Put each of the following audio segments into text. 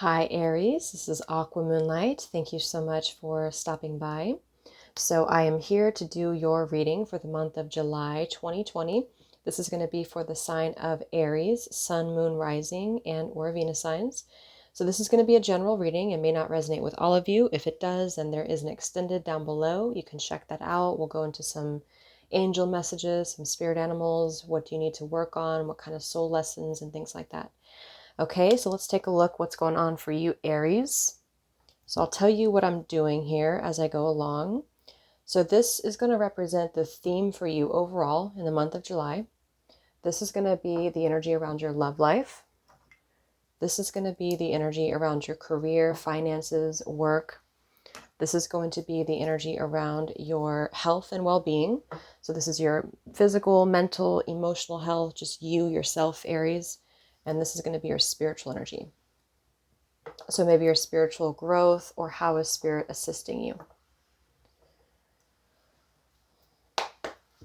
Hi Aries, this is Aqua Moonlight. Thank you so much for stopping by. So I am here to do your reading for the month of July 2020. This is going to be for the sign of Aries, Sun, Moon, Rising, and or Venus signs. So this is going to be a general reading. It may not resonate with all of you. If it does, then there is an extended down below. You can check that out. We'll go into some angel messages, some spirit animals, what do you need to work on, what kind of soul lessons and things like that. Okay, so let's take a look what's going on for you, Aries. So I'll tell you what I'm doing here as I go along. So this is going to represent the theme for you overall in the month of July. This is going to be the energy around your love life. This is going to be the energy around your career, finances, work. This is going to be the energy around your health and well-being. So this is your physical, mental, emotional health, just you, yourself, Aries. And this is going to be your spiritual energy. So maybe your spiritual growth, or how is spirit assisting you?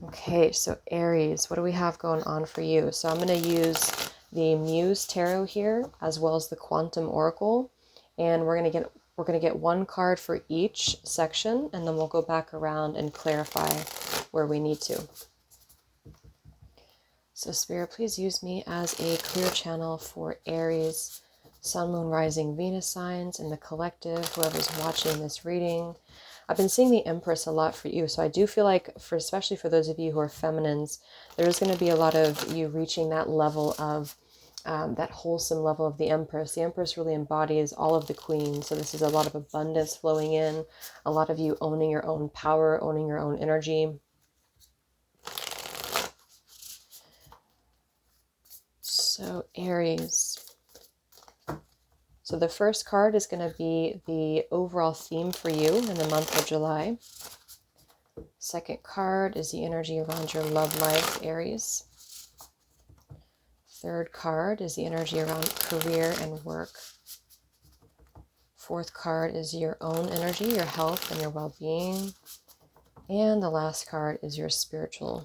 Okay, so Aries, what do we have going on for you? So I'm going to use the Muse Tarot here, as well as the Quantum Oracle, and we're going to get one card for each section, and then we'll go back around and clarify where we need to. So Spirit, please use me as a clear channel for Aries, Sun, Moon, Rising, Venus signs, and the collective, whoever's watching this reading. I've been seeing the Empress a lot for you, so I do feel like, especially for those of you who are feminines, there's going to be a lot of you reaching that level of, that wholesome level of the Empress. The Empress really embodies all of the queens, so this is a lot of abundance flowing in, a lot of you owning your own power, owning your own energy. So Aries. So the first card is going to be the overall theme for you in the month of July. Second card is the energy around your love life, Aries. Third card is the energy around career and work. Fourth card is your own energy, your health and your well-being. And the last card is your spiritual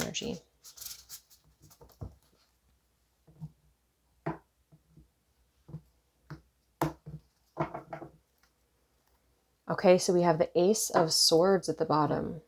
energy. Okay, so we have the Ace of Swords at the bottom.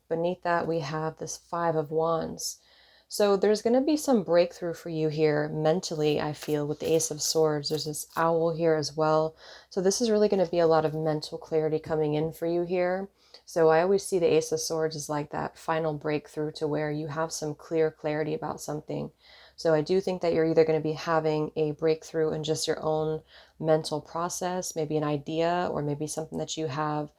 Beneath that, we have this Five of Wands. So there's going to be some breakthrough for you here mentally, I feel, with the Ace of Swords. There's this owl here as well. So this is really going to be a lot of mental clarity coming in for you here. So I always see the Ace of Swords as like that final breakthrough to where you have some clear clarity about something. So I do think that you're either going to be having a breakthrough in just your own mental process, maybe an idea, or maybe something that you have.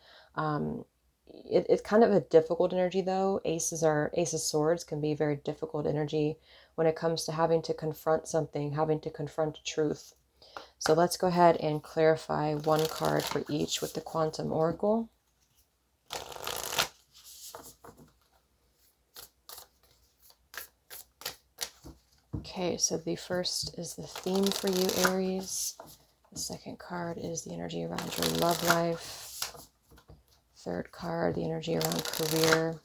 It's kind of a difficult energy though. Ace of Swords can be very difficult energy when it comes to having to confront something, having to confront a truth. So let's go ahead and clarify one card for each with the Quantum Oracle. Okay, so the first is the theme for you, Aries. The second card is the energy around your love life. Third card, the energy around career.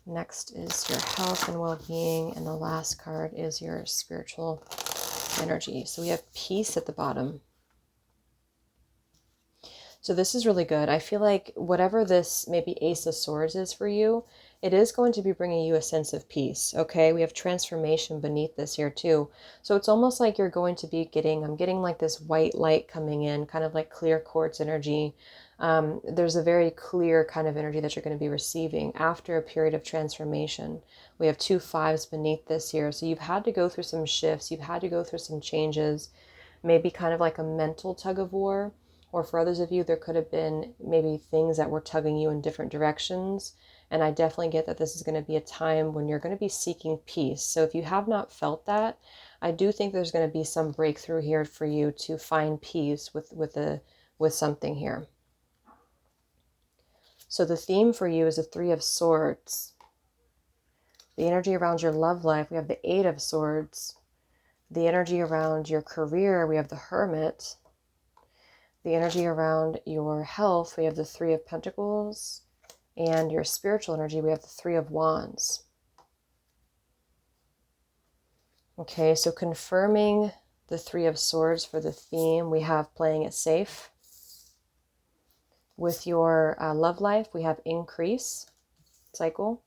Next is your health and well-being. And the last card is your spiritual energy. So we have peace at the bottom. So this is really good. I feel like whatever this maybe Ace of Swords is for you, it is going to be bringing you a sense of peace, okay? We have transformation beneath this here too. So it's almost like you're going to be I'm getting like this white light coming in, kind of like clear quartz energy. There's a very clear kind of energy that you're going to be receiving after a period of transformation. We have 2 5s beneath this here. So you've had to go through some shifts. You've had to go through some changes, maybe kind of like a mental tug of war. Or for others of you, there could have been maybe things that were tugging you in different directions. And I definitely get that this is going to be a time when you're going to be seeking peace. So if you have not felt that, I do think there's going to be some breakthrough here for you to find peace with something here. So the theme for you is the Three of Swords. The energy around your love life, we have the Eight of Swords. The energy around your career, we have the Hermit. The energy around your health, we have the Three of Pentacles. And your spiritual energy, we have the Three of Wands. Okay, so confirming The Three of Swords for the theme, we have playing it safe. With your love life, we have increase cycle.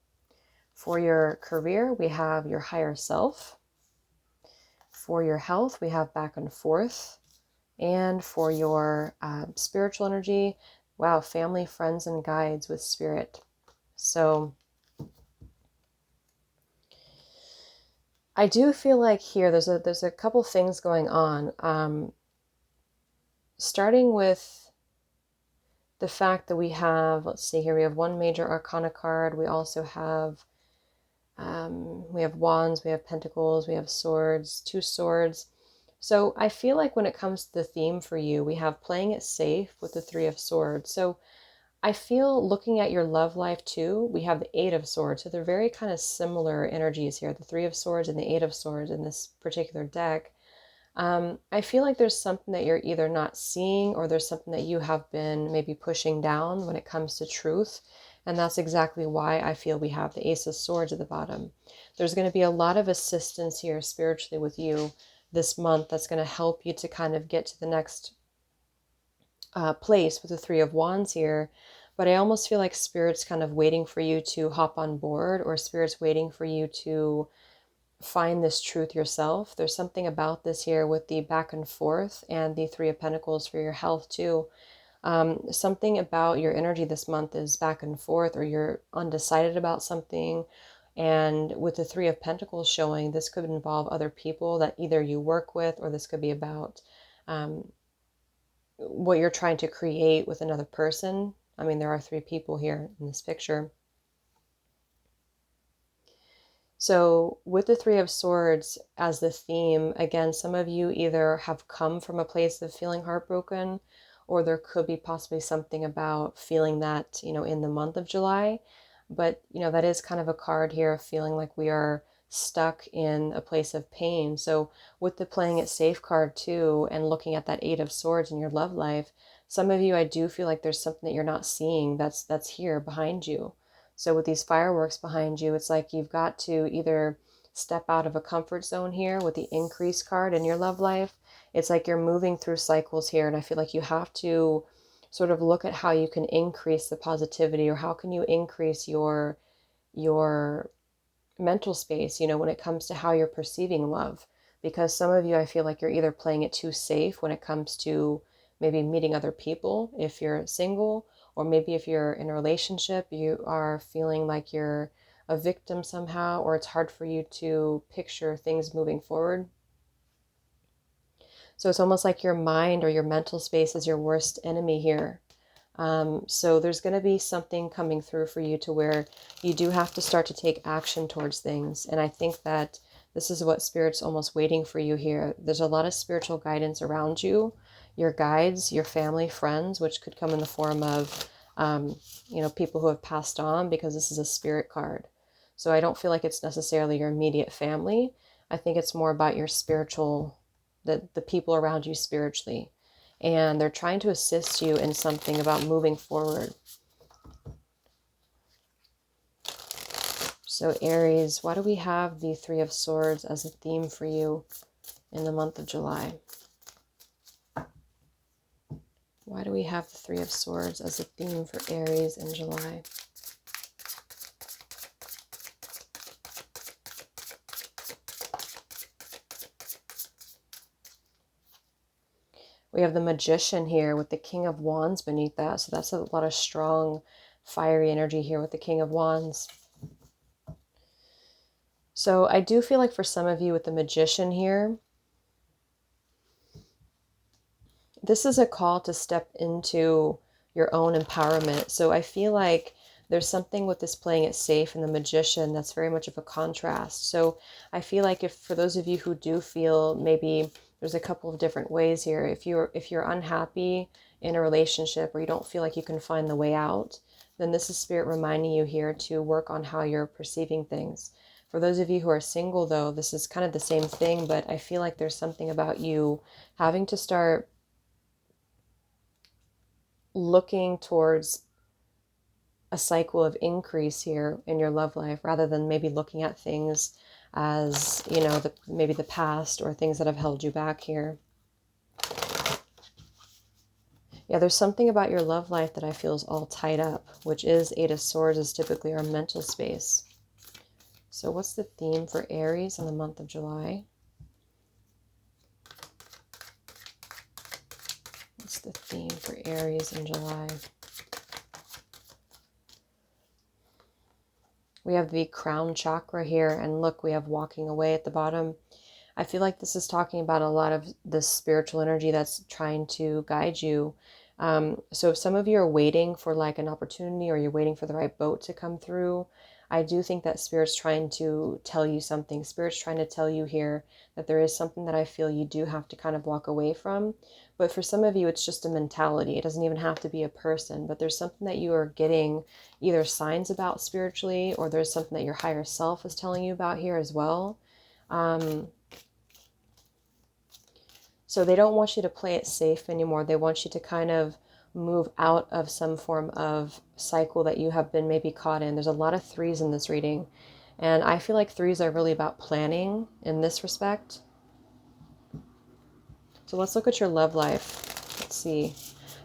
For your career, we have your higher self. For your health, we have back and forth. And for your spiritual energy, wow, family, friends, and guides with spirit. So I do feel like here there's a couple things going on. Starting with the fact that we have, let's see here, we have one major arcana card. We also have we have wands, we have pentacles, we have swords, two swords. So I feel like when it comes to the theme for you, we have playing it safe with the Three of Swords. So I feel looking at your love life too, we have the Eight of Swords. So they're very kind of similar energies here, the Three of Swords and the Eight of Swords in this particular deck. I feel like there's something that you're either not seeing or there's something that you have been maybe pushing down when it comes to truth. And that's exactly why I feel we have the Ace of Swords at the bottom. There's going to be a lot of assistance here spiritually with you this month that's going to help you to kind of get to the next place with the Three of Wands here. But I almost feel like Spirit's kind of waiting for you to hop on board, or Spirit's waiting for you to find this truth yourself. There's something about this here with the back and forth and the Three of Pentacles for your health too. Something about your energy this month is back and forth, or you're undecided about something. And with the Three of Pentacles showing, this could involve other people that either you work with, or this could be about what you're trying to create with another person. I mean, there are three people here in this picture. So with the Three of Swords as the theme, again, some of you either have come from a place of feeling heartbroken, or there could be possibly something about feeling that, in the month of July. But, that is kind of a card here of feeling like we are stuck in a place of pain. So with the playing it safe card too, and looking at that Eight of Swords in your love life, some of you, I do feel like there's something that you're not seeing that's here behind you. So with these fireworks behind you, it's like you've got to either step out of a comfort zone here with the increase card in your love life. It's like you're moving through cycles here, and I feel like you have to sort of look at how you can increase the positivity, or how can you increase your mental space, when it comes to how you're perceiving love. Because some of you, I feel like you're either playing it too safe when it comes to maybe meeting other people if you're single, or maybe if you're in a relationship, you are feeling like you're a victim somehow, or it's hard for you to picture things moving forward. So it's almost like your mind or your mental space is your worst enemy here. So there's going to be something coming through for you to where you do have to start to take action towards things. And I think that this is what Spirit's almost waiting for you here. There's a lot of spiritual guidance around you, your guides, your family, friends, which could come in the form of, people who have passed on, because this is a spirit card. So I don't feel like it's necessarily your immediate family. I think it's more about your spiritual, the people around you spiritually. And they're trying to assist you in something about moving forward. So Aries, why do we have the Three of Swords as a theme for you in the month of July? Why do we have the Three of Swords as a theme for Aries in July? We have the Magician here with the King of Wands beneath that. So that's a lot of strong, fiery energy here with the King of Wands. So I do feel like for some of you with the Magician here, this is a call to step into your own empowerment. So I feel like there's something with this playing it safe and the Magician that's very much of a contrast. So I feel like if for those of you who do feel maybe there's a couple of different ways here, if you're unhappy in a relationship, or you don't feel like you can find the way out, then this is Spirit reminding you here to work on how you're perceiving things. For those of you who are single though, this is kind of the same thing, but I feel like there's something about you having to start looking towards a cycle of increase here in your love life, rather than maybe looking at things as, you know, maybe the past or things that have held you back here. Yeah, there's something about your love life that I feel is all tied up, which is Eight of Swords is typically our mental space. So what's the theme for Aries in the month of July? What's the theme for Aries in July? We have the crown chakra here, and look, we have walking away at the bottom. I feel like this is talking about a lot of the spiritual energy that's trying to guide you. So if some of you are waiting for like an opportunity, or you're waiting for the right boat to come through, I do think that Spirit's trying to tell you something. Spirit's trying to tell you here that there is something that I feel you do have to kind of walk away from. But for some of you, it's just a mentality. It doesn't even have to be a person, but there's something that you are getting either signs about spiritually, or there's something that your higher self is telling you about here as well. So they don't want you to play it safe anymore. They want you to kind of move out of some form of cycle that you have been maybe caught in. There's a lot of threes in this reading. And I feel like threes are really about planning in this respect. So let's look at your love life. Let's see.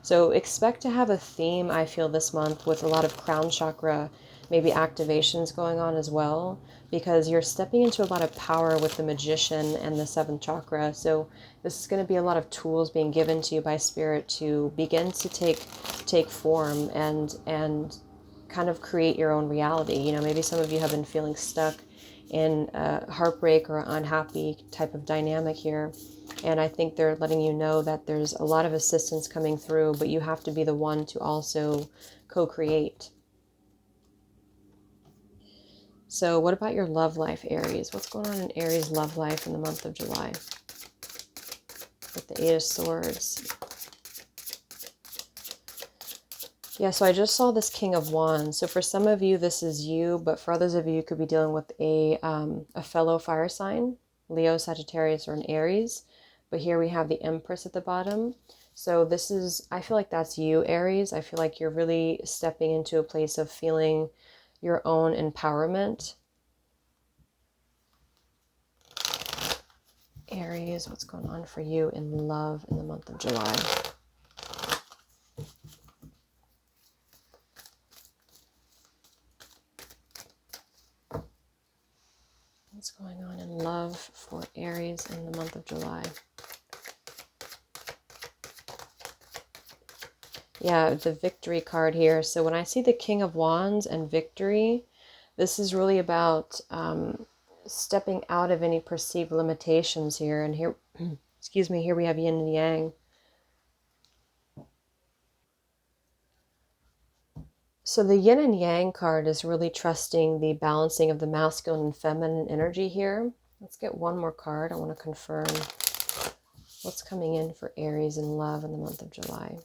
So expect to have a theme, I feel, this month with a lot of crown chakra, maybe activations going on as well, because you're stepping into a lot of power with the Magician and the seventh chakra. So this is going to be a lot of tools being given to you by Spirit to begin to take form and kind of create your own reality. You know, maybe some of you have been feeling stuck in a heartbreak or unhappy type of dynamic here. And I think they're letting you know that there's a lot of assistance coming through, but you have to be the one to also co-create. So what about your love life, Aries? What's going on in Aries' love life in the month of July? With the Eight of Swords. Yeah, so I just saw this King of Wands. So for some of you, this is you, but for others of you, you could be dealing with a fellow fire sign, Leo, Sagittarius, or an Aries. But here we have the Empress at the bottom. So this is, I feel like that's you, Aries. I feel like you're really stepping into a place of feeling your own empowerment. Aries, what's going on for you in love in the month of July? What's going on in love for Aries in the month of July? Yeah, the Victory card here. So when I see the King of Wands and Victory, this is really about stepping out of any perceived limitations here. And here, excuse me, here we have Yin and Yang. So the Yin and Yang card is really trusting the balancing of the masculine and feminine energy here. Let's get one more card. I want to confirm what's coming in for Aries in love in the month of July.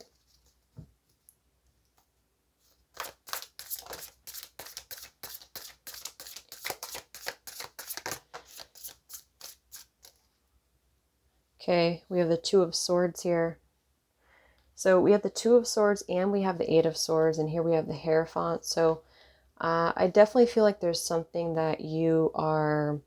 Okay, we have the Two of Swords here. So we have the Two of Swords and we have the Eight of Swords, and here we have the Hierophant. So I definitely feel like there's something that you are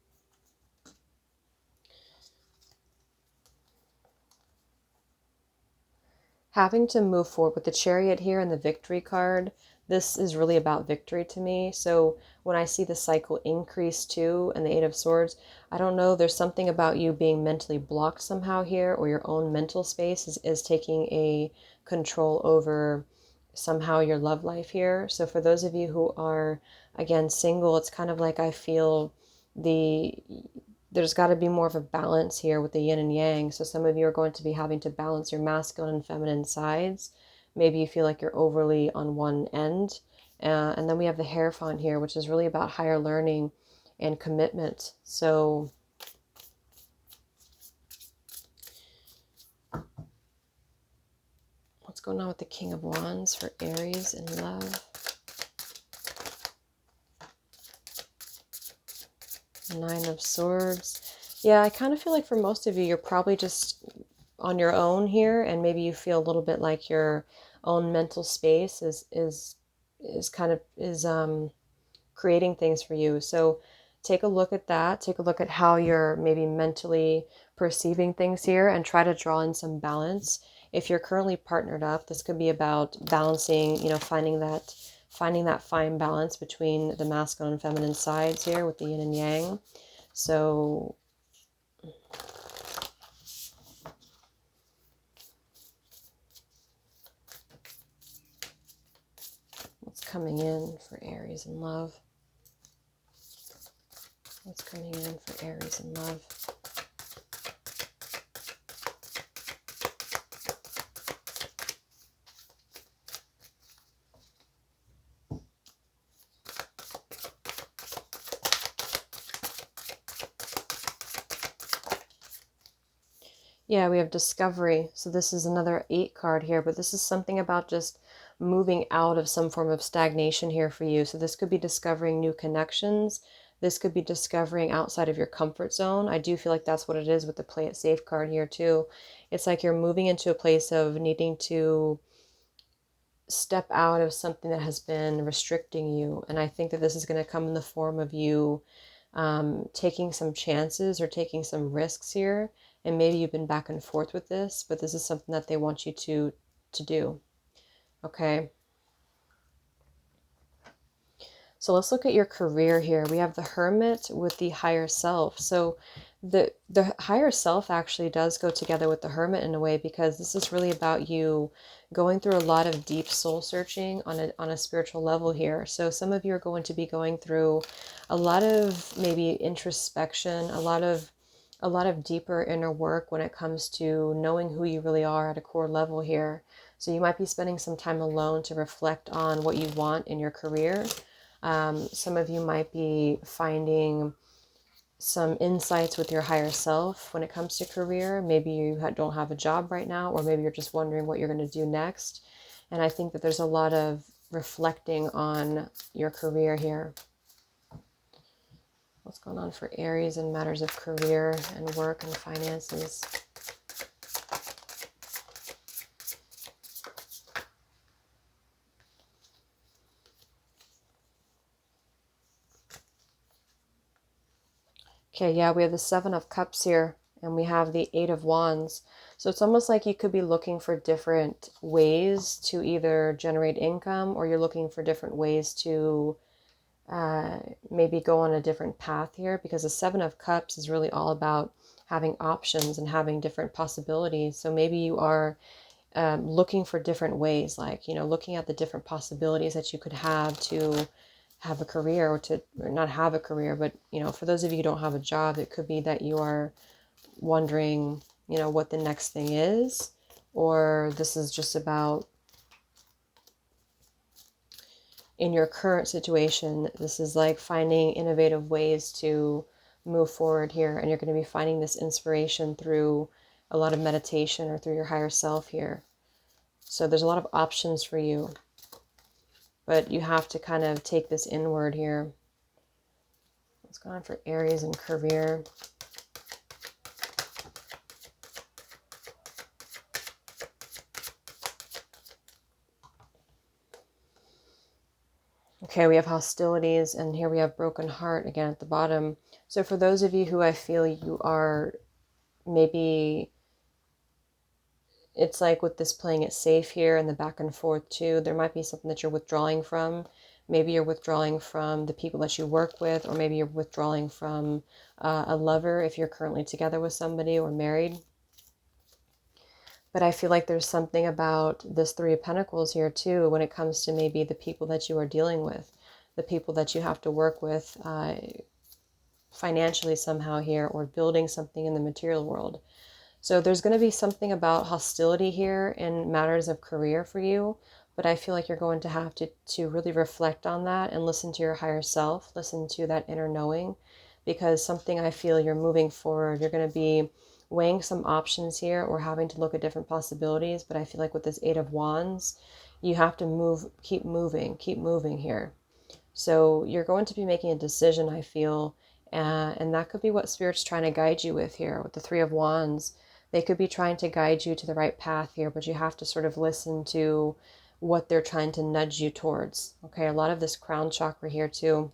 having to move forward with the Chariot here and the Victory card. This is really about victory to me. So when I see the cycle increase too and the Eight of Swords, I don't know, there's something about you being mentally blocked somehow here, or your own mental space is taking a control over somehow your love life here. So for those of you who are, again, single, it's kind of like I feel there's got to be more of a balance here with the yin and yang. So some of you are going to be having to balance your masculine and feminine sides. Maybe you feel like you're overly on one end. And then we have the Hierophant here, which is really about higher learning and commitment. So what's going on with the King of Wands for Aries in love? Nine of Swords. Yeah, I kind of feel like for most of you, you're probably just on your own here, and maybe you feel a little bit like your own mental space is creating things for you. So take a look at that. Take a look at how you're maybe mentally perceiving things here and try to draw in some balance. If you're currently partnered up, this could be about balancing, finding that fine balance between the masculine and feminine sides here with the yin and yang. So what's coming in for Aries in love? What's coming in for Aries in love? Yeah, we have discovery. So this is another 8 card here, but this is something about just moving out of some form of stagnation here for you. So this could be discovering new connections. This could be discovering outside of your comfort zone. I do feel like that's what it is with the play it safe card here too. It's like you're moving into a place of needing to step out of something that has been restricting you. And I think that this is going to come in the form of you taking some chances or taking some risks here. And maybe you've been back and forth with this, but this is something that they want you to do. Okay. So let's look at your career here. We have the Hermit with the higher self. So the higher self actually does go together with the Hermit in a way, because this is really about you going through a lot of deep soul searching on a spiritual level here. So some of you are going to be going through a lot of maybe introspection, a lot of deeper inner work when it comes to knowing who you really are at a core level here. So you might be spending some time alone to reflect on what you want in your career. Some of you might be finding some insights with your higher self when it comes to career. Maybe you don't have a job right now, or maybe you're just wondering what you're going to do next. And I think that there's a lot of reflecting on your career here. What's going on for Aries in matters of career and work and finances? Okay, yeah, we have the 7 of Cups here, and we have the 8 of Wands. So it's almost like you could be looking for different ways to either generate income, or you're looking for different ways to maybe go on a different path here, because the 7 of Cups is really all about having options and having different possibilities. So maybe you are looking for different ways, like, looking at the different possibilities that you could have to have a career, or not have a career, but, for those of you who don't have a job, it could be that you are wondering, what the next thing is, or this is just about, in your current situation, this is like finding innovative ways to move forward here, and you're going to be finding this inspiration through a lot of meditation or through your higher self here. So there's a lot of options for you, but you have to kind of take this inward here. What's going on for Aries and career? Okay, we have hostilities, and here we have broken heart again at the bottom. So for those of you who I feel you are maybe, it's like with this playing it safe here and the back and forth too, there might be something that you're withdrawing from. Maybe you're withdrawing from the people that you work with, or maybe you're withdrawing from a lover if you're currently together with somebody or married. But I feel like there's something about this 3 of Pentacles here too when it comes to maybe the people that you are dealing with, the people that you have to work with financially somehow here, or building something in the material world. So there's going to be something about hostility here in matters of career for you, but I feel like you're going to have to really reflect on that and listen to your higher self, listen to that inner knowing, because something, I feel you're moving forward. You're going to be weighing some options here, or having to look at different possibilities, but I feel like with this 8 of Wands, you have to keep moving here. So you're going to be making a decision, I feel, and that could be what Spirit's trying to guide you with here with the 3 of Wands. They could be trying to guide you to the right path here, but you have to sort of listen to what they're trying to nudge you towards. Okay, a lot of this crown chakra here too.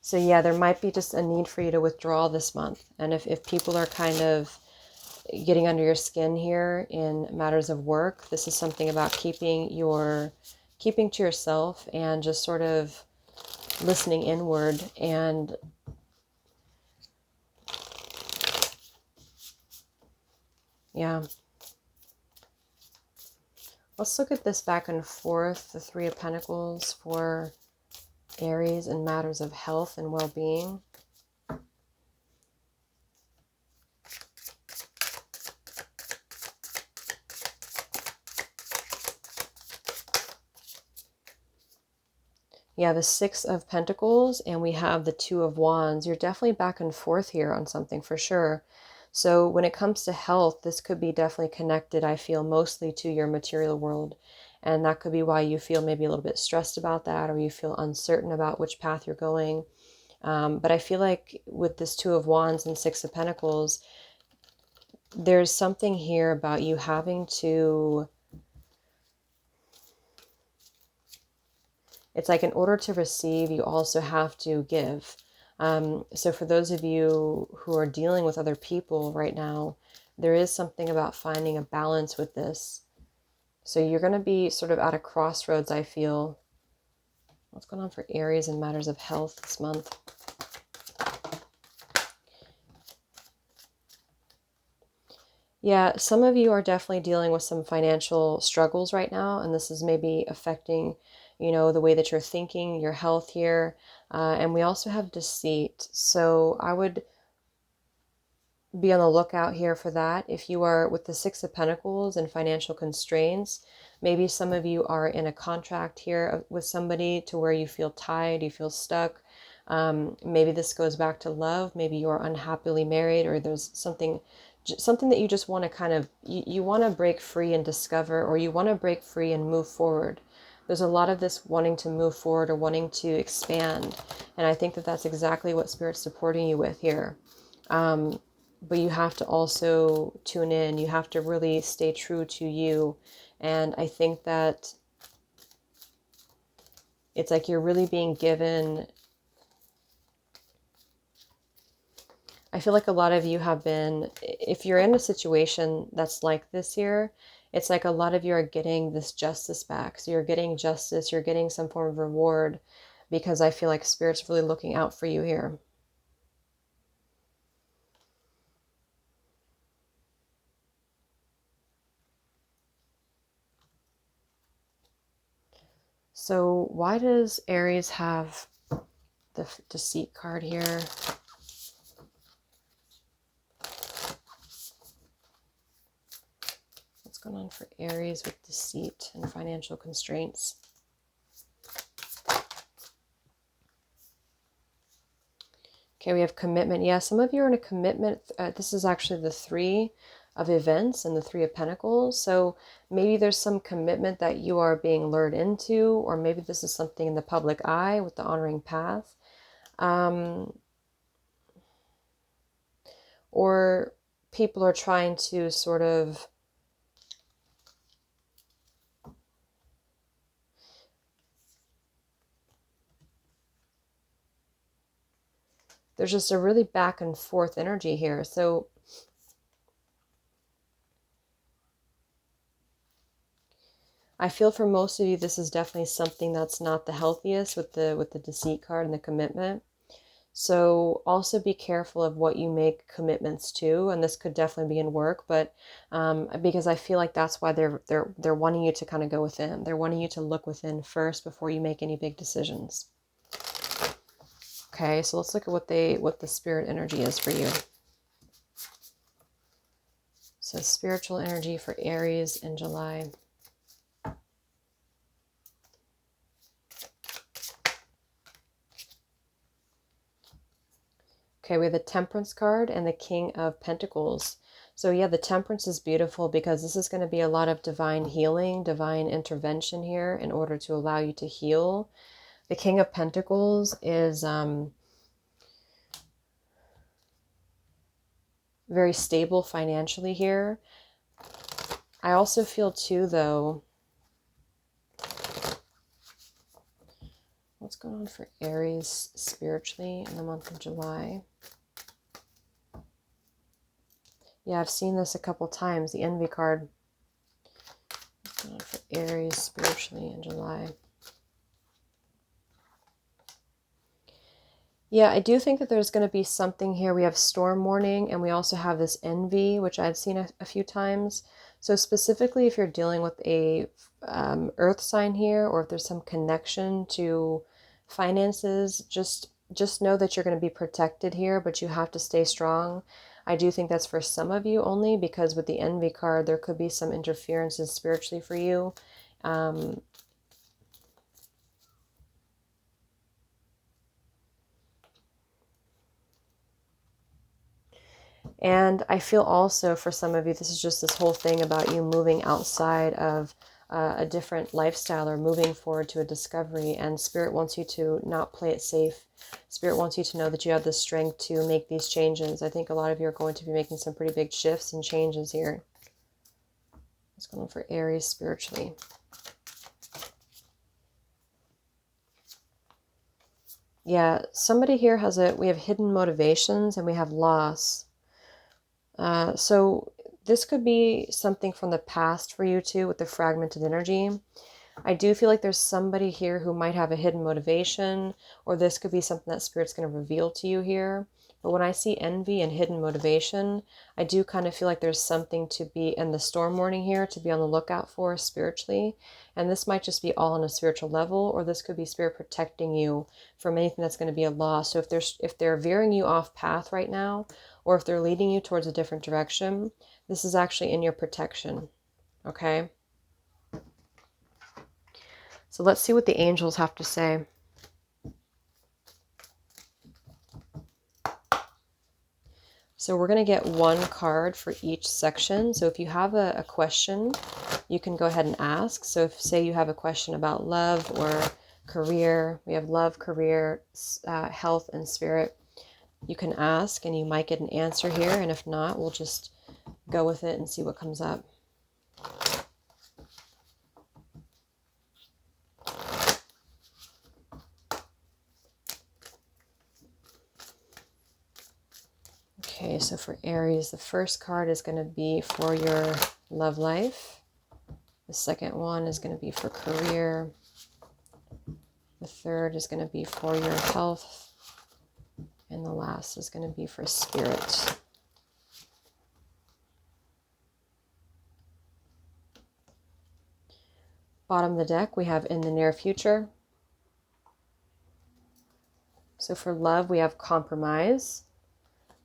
So yeah, there might be just a need for you to withdraw this month. And if people are kind of getting under your skin here in matters of work, this is something about keeping to yourself and just sort of listening inward. And yeah, let's look at this back and forth, the Three of Pentacles for Aries in matters of health and well-being. Yeah, the Six of Pentacles, and we have the Two of Wands. You're definitely back and forth here on something for sure. So when it comes to health, this could be definitely connected, I feel, mostly to your material world. And that could be why you feel maybe a little bit stressed about that, or you feel uncertain about which path you're going. But I feel like with this Two of Wands and Six of Pentacles, there's something here about you having to... It's like in order to receive, you also have to give. So for those of you who are dealing with other people right now, there is something about finding a balance with this. So you're going to be sort of at a crossroads, I feel. What's going on for Aries in matters of health this month? Yeah, some of you are definitely dealing with some financial struggles right now, and this is maybe affecting, the way that you're thinking, your health here. And we also have deceit. So I would be on the lookout here for that. If you are with the Six of Pentacles and financial constraints, maybe some of you are in a contract here with somebody to where you feel tied, you feel stuck. Maybe this goes back to love. Maybe you are unhappily married, or there's something that you just want to kind of, you want to break free and discover, or you want to break free and move forward. There's a lot of this wanting to move forward or wanting to expand. And I think that that's exactly what Spirit's supporting you with here. But you have to also tune in. You have to really stay true to you. And I think that it's like you're really being given... I feel like a lot of you have been, if you're in a situation that's like this here, it's like a lot of you are getting this justice back. So you're getting justice, you're getting some form of reward, because I feel like Spirit's really looking out for you here. So why does Aries have the deceit card here? What's going on for Aries with deceit and financial constraints? Okay, we have commitment. Yeah, some of you are in a commitment. This is actually the Three of Events and the Three of Pentacles. So maybe there's some commitment that you are being lured into, or maybe this is something in the public eye with the honoring path. Or people are trying to sort of... There's just a really back and forth energy here. So I feel for most of you, this is definitely something that's not the healthiest with the deceit card and the commitment. So also be careful of what you make commitments to, and this could definitely be in work, but because I feel like that's why they're wanting you to kind of go within. They're wanting you to look within first before you make any big decisions. Okay, so let's look at what the spirit energy is for you. So spiritual energy for Aries in July. Okay, we have the Temperance card and the King of Pentacles. So yeah, the Temperance is beautiful because this is going to be a lot of divine healing, divine intervention here in order to allow you to heal. The King of Pentacles is very stable financially here. I also feel too, though, what's What's going on for Aries spiritually in the month of July? Yeah, I've seen this a couple times, the envy card. What's going on for Aries spiritually in July? Yeah, I do think that there's going to be something here. We have storm warning, and we also have this envy, which I've seen a few times. So specifically, if you're dealing with a earth sign here, or if there's some connection to finances, just know that you're going to be protected here, but you have to stay strong. I do think that's for some of you only, because with the envy card, there could be some interferences spiritually for you. And I feel also for some of you, this is just this whole thing about you moving outside of a different lifestyle or moving forward to a discovery. And Spirit wants you to not play it safe. Spirit wants you to know that you have the strength to make these changes. I think a lot of you are going to be making some pretty big shifts and changes here. What's going on for Aries spiritually? Yeah, somebody here has we have hidden motivations and we have loss. So this could be something from the past for you too, with the fragmented energy. I do feel like there's somebody here who might have a hidden motivation, or this could be something that Spirit's going to reveal to you here. But when I see envy and hidden motivation, I do kind of feel like there's something to be in the storm warning here to be on the lookout for spiritually. And this might just be all on a spiritual level, or this could be Spirit protecting you from anything that's going to be a loss. So if they're veering you off path right now, or if they're leading you towards a different direction, this is actually in your protection. Okay? So let's see what the angels have to say. So we're going to get one card for each section. So if you have a question, you can go ahead and ask. So if, say, you have a question about love or career, we have love, career, health, and spirit. You can ask and you might get an answer here. And if not, we'll just go with it and see what comes up. Okay, so for Aries, the first card is going to be for your love life. The second one is going to be for career. The third is going to be for your health. And the last is going to be for spirit. Bottom of the deck, we have in the near future. So for love, we have compromise.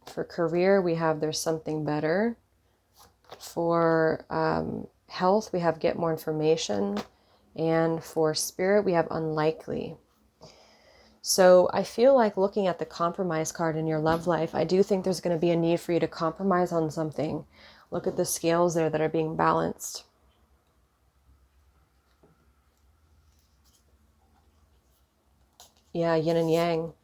For career, we have there's something better. For health, we have get more information. And for spirit, we have unlikely. So I feel like looking at the compromise card in your love life, I do think there's going to be a need for you to compromise on something. Look at the scales there that are being balanced. Yeah, yin and yang.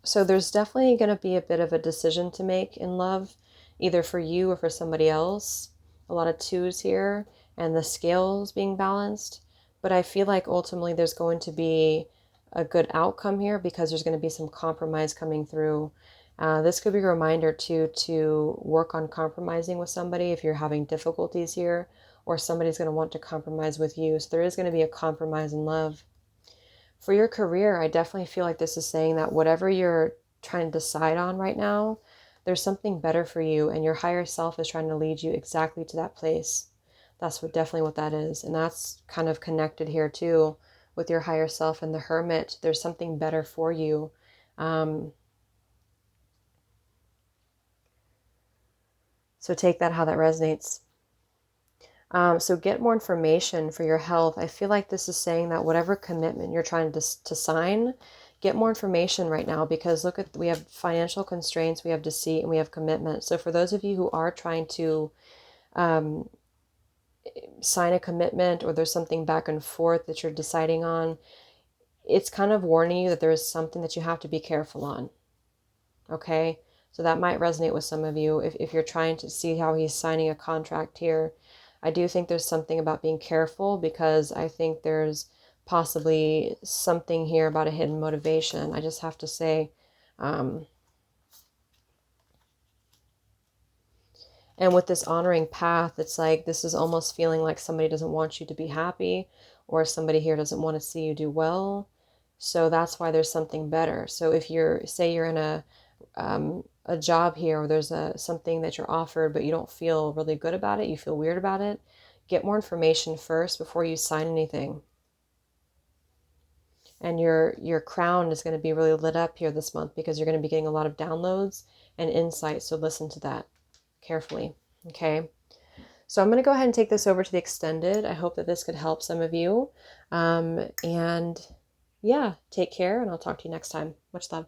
So there's definitely going to be a bit of a decision to make in love, either for you or for somebody else. A lot of twos here and the scales being balanced. But I feel like ultimately there's going to be a good outcome here because there's going to be some compromise coming through. This could be a reminder too to work on compromising with somebody if you're having difficulties here, or somebody's going to want to compromise with you. So there is going to be a compromise in love. For your career, I definitely feel like this is saying that whatever you're trying to decide on right now, there's something better for you, and your higher self is trying to lead you exactly to that place. That's definitely what that is. And that's kind of connected here too with your higher self and the Hermit. There's something better for you. So take that how that resonates. So get more information for your health. I feel like this is saying that whatever commitment you're trying to sign, get more information right now, because look at, we have financial constraints, we have deceit, and we have commitment. So for those of you who are trying to sign a commitment, or there's something back and forth that you're deciding on, it's kind of warning you that there is something that you have to be careful on. Okay? So that might resonate with some of you if you're trying to see how he's signing a contract here. I do think there's something about being careful, because I think there's possibly something here about a hidden motivation. I just have to say, and with this honoring path, it's like this is almost feeling like somebody doesn't want you to be happy, or somebody here doesn't want to see you do well. So that's why there's something better. So if you're, say you're in a job here, or there's something that you're offered, but you don't feel really good about it, you feel weird about it, get more information first before you sign anything. And your crown is going to be really lit up here this month, because you're going to be getting a lot of downloads and insight. So listen to that carefully. Okay. So I'm going to go ahead and take this over to the extended. I hope that this could help some of you. And yeah, take care, and I'll talk to you next time. Much love.